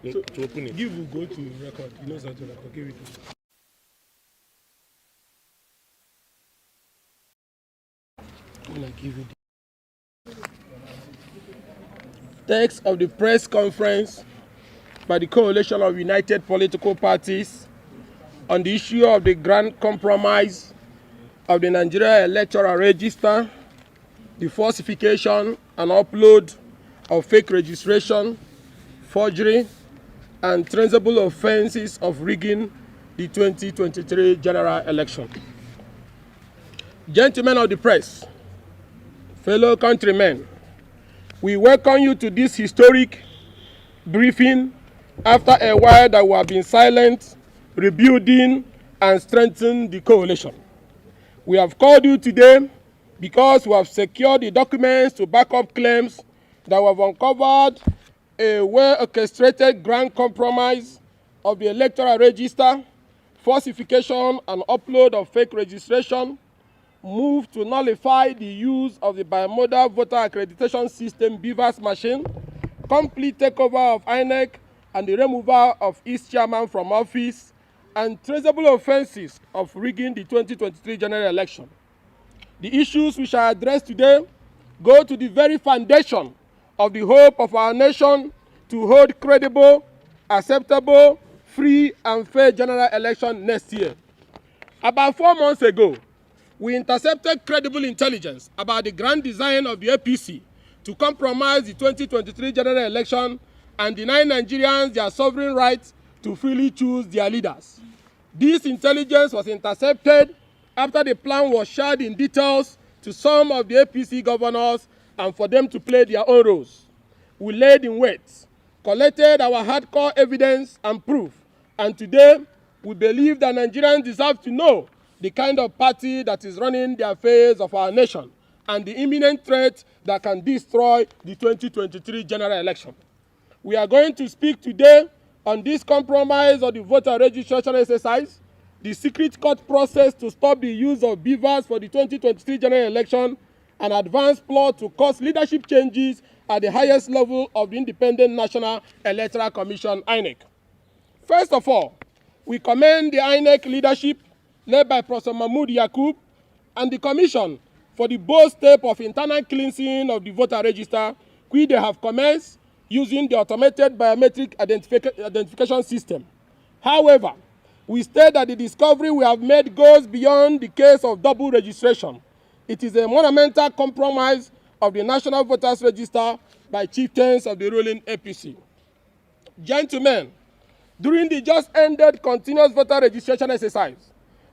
to open it. Give will go to record. He knows how to record. Give it to him. I'm gonna give you the text of the press conference by the Coalition of United Political Parties on the issue of the grand compromise of the Nigeria Electoral Register, the falsification and upload of fake registration, forgery, and traceable offenses of rigging the 2023 general election. Gentlemen of the press, fellow countrymen, we welcome you to this historic briefing after a while that we have been silent, rebuilding and strengthening the coalition. We have called you today because we have secured the documents to back up claims that we have uncovered a well-orchestrated grand compromise of the electoral register, falsification and upload of fake registration, move to nullify the use of the bimodal voter accreditation system BVAS machine, complete takeover of INEC and the removal of its chairman from office, and traceable offenses of rigging the 2023 general election. The issues we shall address today go to the very foundation of the hope of our nation to hold credible, acceptable, free and fair general election next year. About 4 months ago, we intercepted credible intelligence about the grand design of the APC to compromise the 2023 general election and deny Nigerians their sovereign right to freely choose their leaders. This intelligence was intercepted after the plan was shared in details to some of the APC governors and for them to play their own roles. We laid in wait, collected our hardcore evidence and proof, and today we believe that Nigerians deserve to know the kind of party that is running the affairs of our nation and the imminent threat that can destroy the 2023 general election. We are going to speak today on this compromise of the voter registration exercise, the secret court process to stop the use of BVAS for the 2023 general election, an advanced plot to cause leadership changes at the highest level of the Independent National Electoral Commission, INEC. First of all, we commend the INEC leadership led by Professor Mahmoud Yakub and the Commission for the bold step of internal cleansing of the voter register, which they have commenced using the automated biometric identification system. However, we state that the discovery we have made goes beyond the case of double registration. It is a monumental compromise of the National Voters Register by chieftains of the ruling APC. Gentlemen, during the just ended continuous voter registration exercise,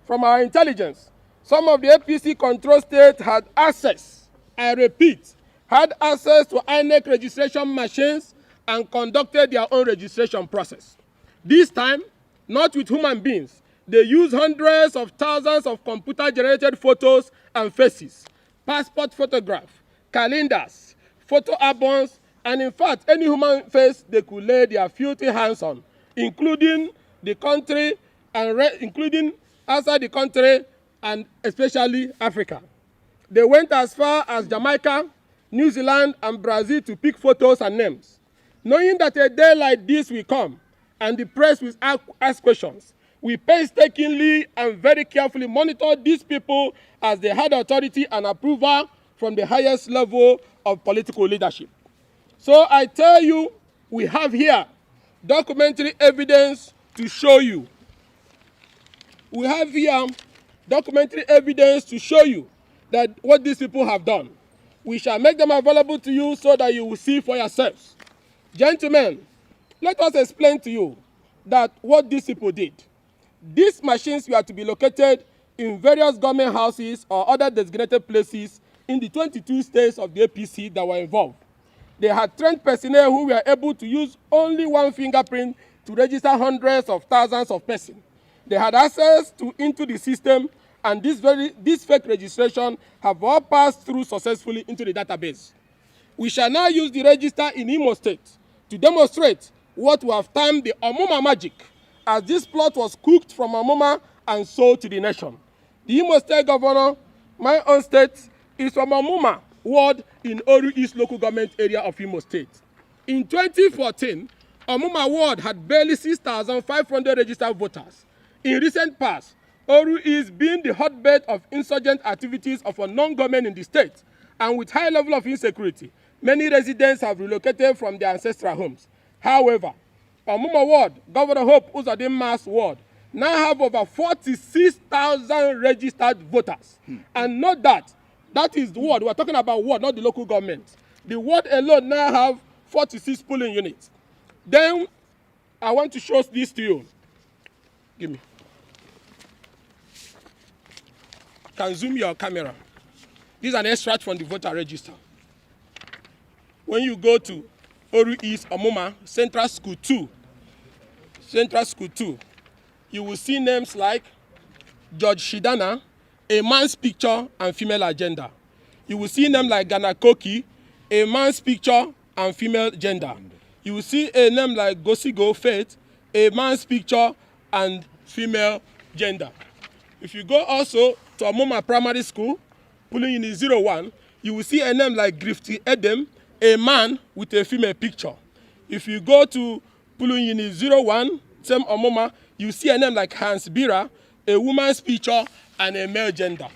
from our intelligence, some of the APC control states had access, I repeat, had access to INEC registration machines and conducted their own registration process. This time, not with human beings, they used hundreds of thousands of computer-generated photos and faces, passport photographs, calendars, photo albums, and in fact, any human face they could lay their filthy hands on, including the country and including outside the country and especially Africa. They went as far as Jamaica, New Zealand, and Brazil to pick photos and names. Knowing that a day like this will come and the press will ask questions, we painstakingly and very carefully monitor these people as they had authority and approval from the highest level of political leadership. So I tell you, we have here documentary evidence to show you. We have here documentary evidence to show you that what these people have done. We shall make them available to you so that you will see for yourselves. Gentlemen, let us explain to you that what these people did. These machines were to be located in various government houses or other designated places in the 22 states of the APC that were involved. They had trained personnel who were able to use only one fingerprint to register hundreds of thousands of persons. They had access into the system, and this fake registration have all passed through successfully into the database. We shall now use the register in Imo State to demonstrate what we have termed the Omuma magic, as this plot was cooked from Omuma and sold to the nation. The Imo State Governor, my own state, is from Omuma ward in Oru East local government area of Imo State. In 2014, Omuma ward had barely 6,500 registered voters. In recent past, Oru is being the hotbed of insurgent activities of unknown government in the state, and with high level of insecurity, many residents have relocated from their ancestral homes. However, Omuma ward, Governor Hope Uzodinma's ward, now have over 46,000 registered voters. And note that is the ward. We're talking about ward, not the local government. The ward alone now have 46 polling units. Then I want to show this to you. Give me. Can zoom your camera. This is an extract from the voter register. When you go to Oru East Omuma Central School 2, you will see names like George Shidana, a man's picture and female agenda. You will see names like Ghana Koki, a man's picture and female gender. You will see a name like Gosigo Faith, a man's picture and female gender. If you go also to Omuma Primary School, polling unit 01, you will see a name like Grifty Edem, a man with a female picture. If you go to polling unit 01, same Omuma, you see a name like Hans Bira, a woman's picture and a male gender.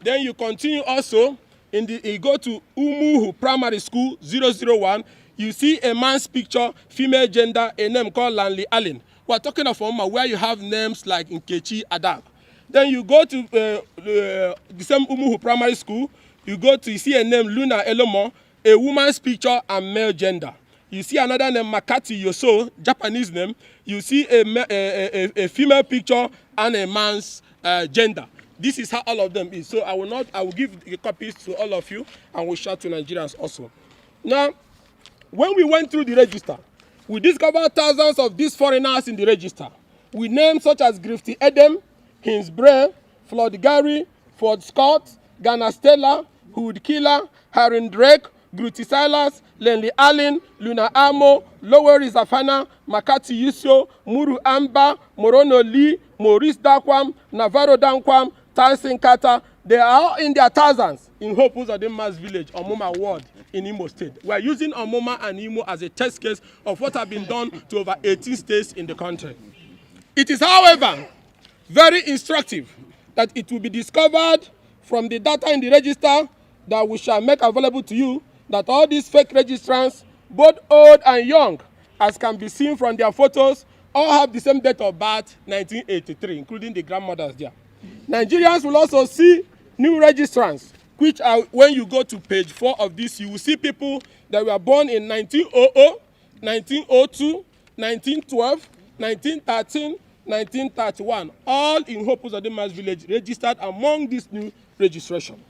Then you continue also, you go to Umuhu Primary School 001, you see a man's picture, female gender, a name called Lanley Allen. We're talking of Omuma where you have names like Nkechi Adab. Then you go to the same Umuhu Primary School, you see a name Luna Elomo, a woman's picture and male gender. You see another name Makati Yoso, Japanese name. You see a female picture and a man's gender. This is how all of them is. So I will give the copies to all of you and we'll share to Nigerians also. Now, when we went through the register, we discovered thousands of these foreigners in the register with names such as Grifty Edem, Hinsbray, Floyd Gary, Ford Scott, Ghana Stella, Hood Killer, Harin Drake, Gruti Silas, Lenley Allen, Luna Amo, Loweri Zafana, Makati Yusio, Muru Amba, Morono Lee, Maurice Dakwam, Navarro Dankwam, Tyson Carter. They are all in their thousands in Hope Uzodinma's village, Omuma ward in Imo State. We are using Omuma and Imo as a test case of what has been done to over 18 states in the country. It is, however, very instructive that it will be discovered from the data in the register that we shall make available to you that all these fake registrants, both old and young, as can be seen from their photos, all have the same date of birth, 1983, including the grandmothers there. Nigerians will also see new registrants, which are, when you go to page 4 of this, you will see people that were born in 1900, 1902, 1912, 1913, 1931, all in Hope Uzodinma's village, registered among this new registration,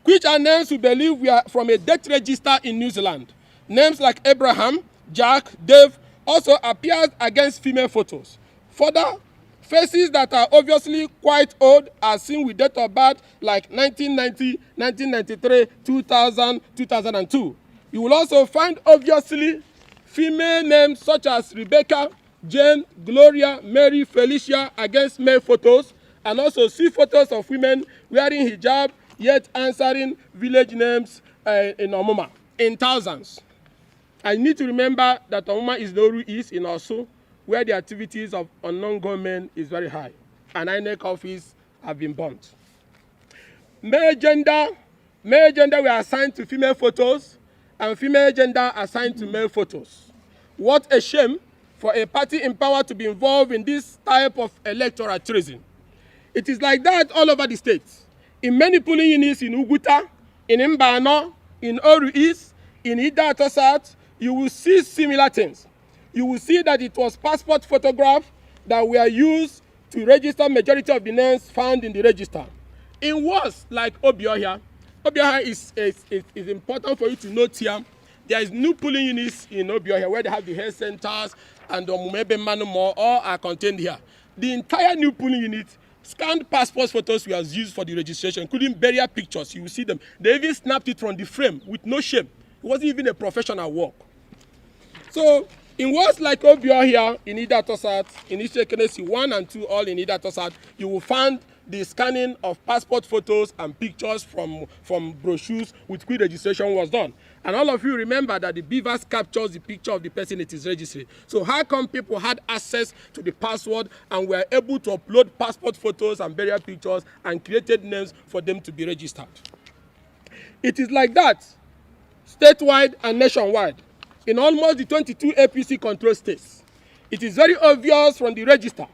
which are names we believe we are from a death register in New Zealand. Names like Abraham, Jack, Dave also appears against female photos. Further, faces that are obviously quite old are seen with date of birth like 1990, 1993, 2000, 2002. You will also find obviously female names such as Rebecca, Jane, Gloria, Mary, Felicia against male photos, and also see photos of women wearing hijab yet answering village names in Omuma in thousands. I need to remember that Omuma is the Oru East in Osu, where the activities of unknown government is very high, and INEC office have been burnt. Male gender were assigned to female photos, and female gender assigned to male photos. What a shame for a party in power to be involved in this type of electoral treason. It is like that all over the states. In many polling units in Uguta, in Mbano, in Oru East, in Idato South, you will see similar things. You will see that it was passport photographs that were used to register majority of the names found in the register. In words like Obiohia is important for you to note here. There is new polling units in Obiohia where they have the health centers and the Mumebe Manumo, all are contained here. The entire new polling unit, scanned passport photos were used for the registration, including burial pictures. You will see them. They even snapped it from the frame with no shame. It wasn't even a professional work. So, in words like Obiohia in Idato South, in Ishekenesi 1 and 2, all in Idato South, you will find the scanning of passport photos and pictures from brochures with which registration was done. And all of you remember that the beavers captures the picture of the person it is registering. So how come people had access to the password and were able to upload passport photos and burial pictures and created names for them to be registered? It is like that statewide and nationwide in almost the 22 APC control states. It is very obvious from the register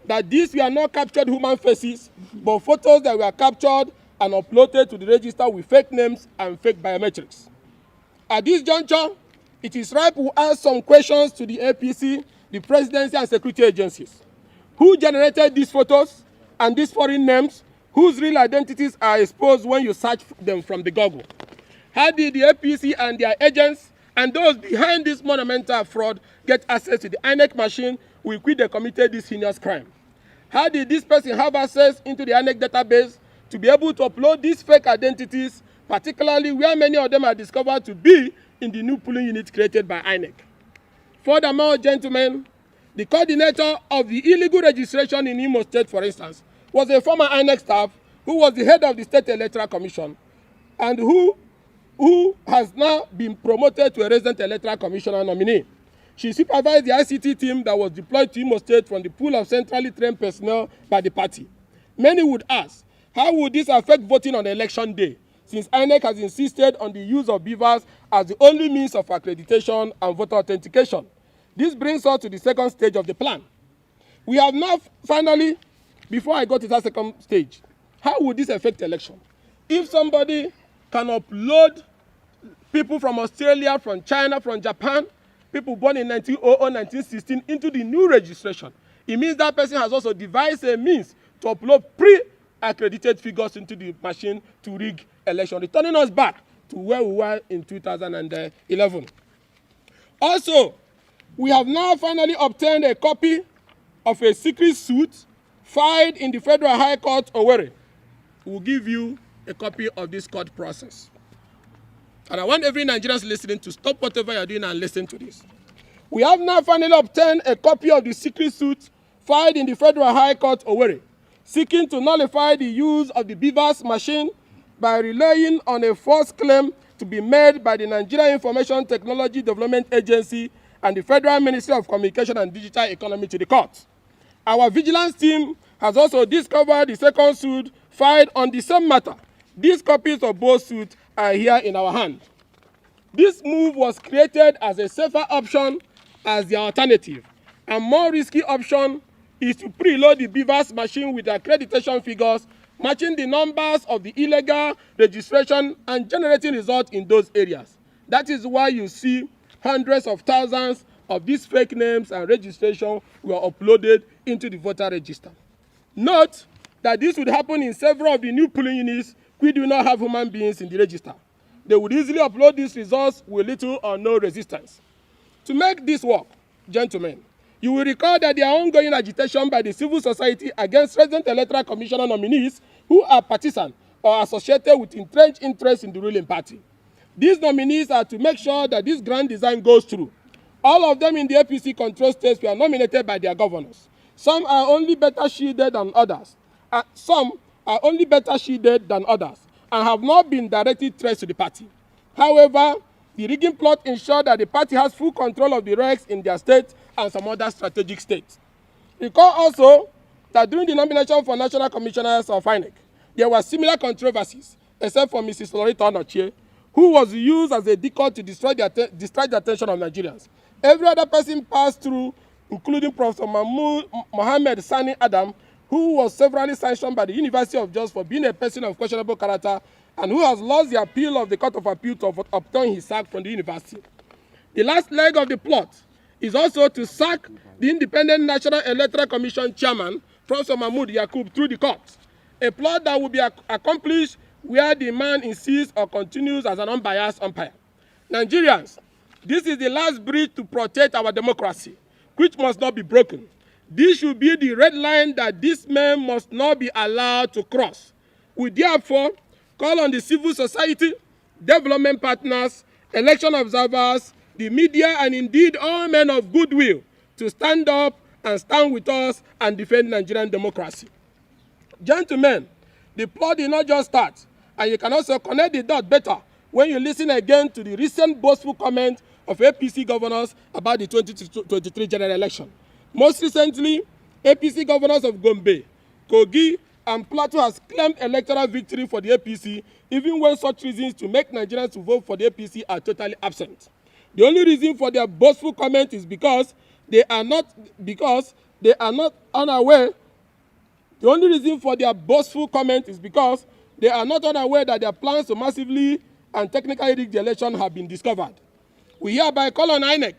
that these were not captured human faces, but photos that were captured and uploaded to the register with fake names and fake biometrics. At this juncture, it is right to ask some questions to the APC, the presidency, and security agencies. Who generated these photos and these foreign names, whose real identities are exposed when you search them from the Google? How did the APC and their agents and those behind this monumental fraud get access to the INEC machine with which they committed this heinous crime? How did this person have access into the INEC database to be able to upload these fake identities, particularly where many of them are discovered to be in the new polling unit created by INEC? Furthermore, gentlemen, the coordinator of the illegal registration in Imo State, for instance, was a former INEC staff who was the head of the State Electoral Commission and who has now been promoted to a resident electoral commissioner nominee. She supervised the ICT team that was deployed to Imo State from the pool of centrally trained personnel by the party. Many would ask, how would this affect voting on election day, since INEC has insisted on the use of beavers as the only means of accreditation and voter authentication? This brings us to the second stage of the plan. We have now finally, before I go to that second stage, how would this affect election? If somebody can upload people from Australia, from China, from Japan, people born in 1900, 1916 into the new registration, it means that person has also devised a means to upload pre-accredited figures into the machine to rig election, returning us back to where we were in 2011. Also, we have now finally obtained a copy of a secret suit filed in the Federal High Court, Owerri. We'll give you a copy of this court process. And I want every Nigerian listening to stop whatever you're doing and listen to this. We have now finally obtained a copy of the secret suit filed in the Federal High Court, Owerri, seeking to nullify the use of the beavers machine by relying on a false claim to be made by the Nigeria Information Technology Development Agency and the Federal Ministry of Communication and Digital Economy to the court. Our vigilance team has also discovered the second suit filed on the same matter. These copies of both suits are here in our hand. This move was created as a safer option as the alternative. A more risky option is to preload the beavers machine with accreditation figures matching the numbers of the illegal registration and generating results in those areas. That is why you see hundreds of thousands of these fake names and registration were uploaded into the voter register. Note that this would happen in several of the new polling units which do not have human beings in the register. They would easily upload these results with little or no resistance. To make this work, gentlemen, you will recall that there are ongoing agitation by the civil society against resident electoral commissioner nominees who are partisan or associated with entrenched interests in the ruling party. These nominees are to make sure that this grand design goes through. All of them in the APC control states were nominated by their governors. Some are only better shielded than others. And have not been directly traced to the party. However, the rigging plot ensured that the party has full control of the ranks in their state and some other strategic states. Recall also that during the nomination for national commissioners of INEC, there were similar controversies, except for Mrs. Loretta Onochie, who was used as a decoy to distract the attention of Nigerians. Every other person passed through, including Professor Mohammed Sani Adam, who was severally sanctioned by the University of Jos for being a person of questionable character and who has lost the appeal of the Court of Appeal to obtain his sack from the university. The last leg of the plot is also to sack the Independent National Electoral Commission chairman, Professor Mahmoud Yakub, through the court. A plot that will be accomplished where the man insists or continues as an unbiased umpire. Nigerians, this is the last bridge to protect our democracy, which must not be broken. This should be the red line that this man must not be allowed to cross. We therefore call on the civil society, development partners, election observers, the media, and indeed all men of goodwill to stand up and stand with us and defend Nigerian democracy. Gentlemen, the plot did not just start, and you can also connect the dot better when you listen again to the recent boastful comment of APC governors about the 2023 general election. Most recently, APC governors of Gombe, Kogi, and Plateau has claimed electoral victory for the APC, even when such reasons to make Nigerians to vote for the APC are totally absent. The only reason for their boastful comment is because they are not unaware. The only reason for their boastful comment is because they are not unaware that their plans to massively and technically rig the election have been discovered. We hereby call on INEC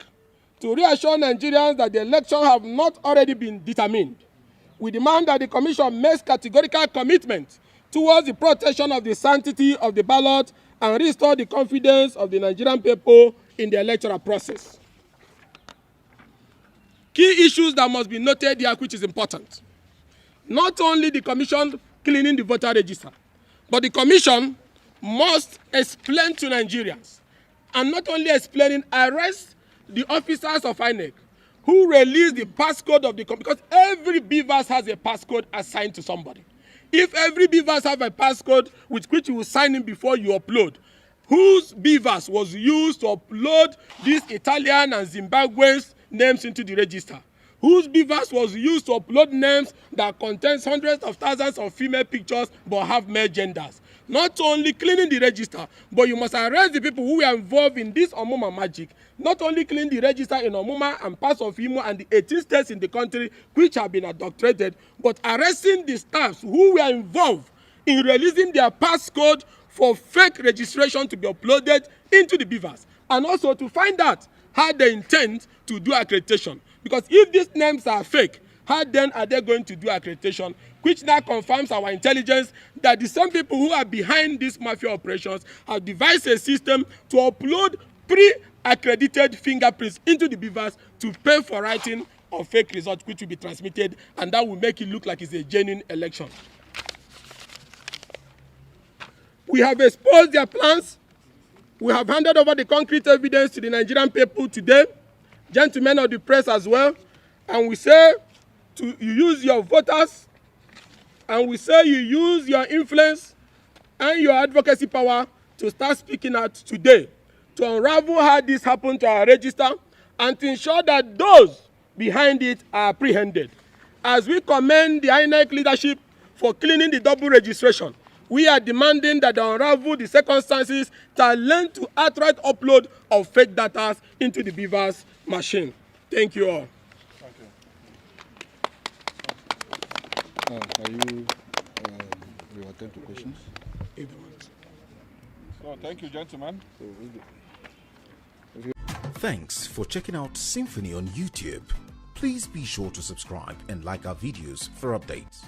to reassure Nigerians that the election have not already been determined. We demand that the Commission makes categorical commitment towards the protection of the sanctity of the ballot and restore the confidence of the Nigerian people in the electoral process. Key issues that must be noted here, which is important. Not only the Commission cleaning the voter register, but the Commission must explain to Nigerians, and not only explaining, arrest the officers of INEC who release the passcode of the, because every beavers has a passcode assigned to somebody. If every beavers have a passcode with which you will sign in before you upload, whose beavers was used to upload these Italian and Zimbabweans names into the register? Whose beavers was used to upload names that contains hundreds of thousands of female pictures but have male genders? Not only cleaning the register, but you must arrest the people who were involved in this Omuma magic. Not only clean the register in Omuma and parts of Imo and the 18 states in the country which have been adulterated, but arresting the staffs who were involved in releasing their passcode for fake registration to be uploaded into the beavers, and also to find out how they intend to do accreditation. Because if these names are fake, how then are they going to do accreditation? Which now confirms our intelligence that the same people who are behind these mafia operations have devised a system to upload pre-accredited fingerprints into the beavers to pay for writing of fake results which will be transmitted, and that will make it look like it's a genuine election. We have exposed their plans. We have handed over the concrete evidence to the Nigerian people today, gentlemen of the press as well, and we say you use your voters, and we say you use your influence and your advocacy power to start speaking out today, to unravel how this happened to our register, and to ensure that those behind it are apprehended. As we commend the INEC leadership for cleaning the double registration, we are demanding that they unravel the circumstances that led to outright upload of fake data into the beavers machine. Thank you all. Are you will attend to questions? So thank you, gentlemen. Thanks for checking out Symphony on YouTube. Please be sure to subscribe and like our videos for updates.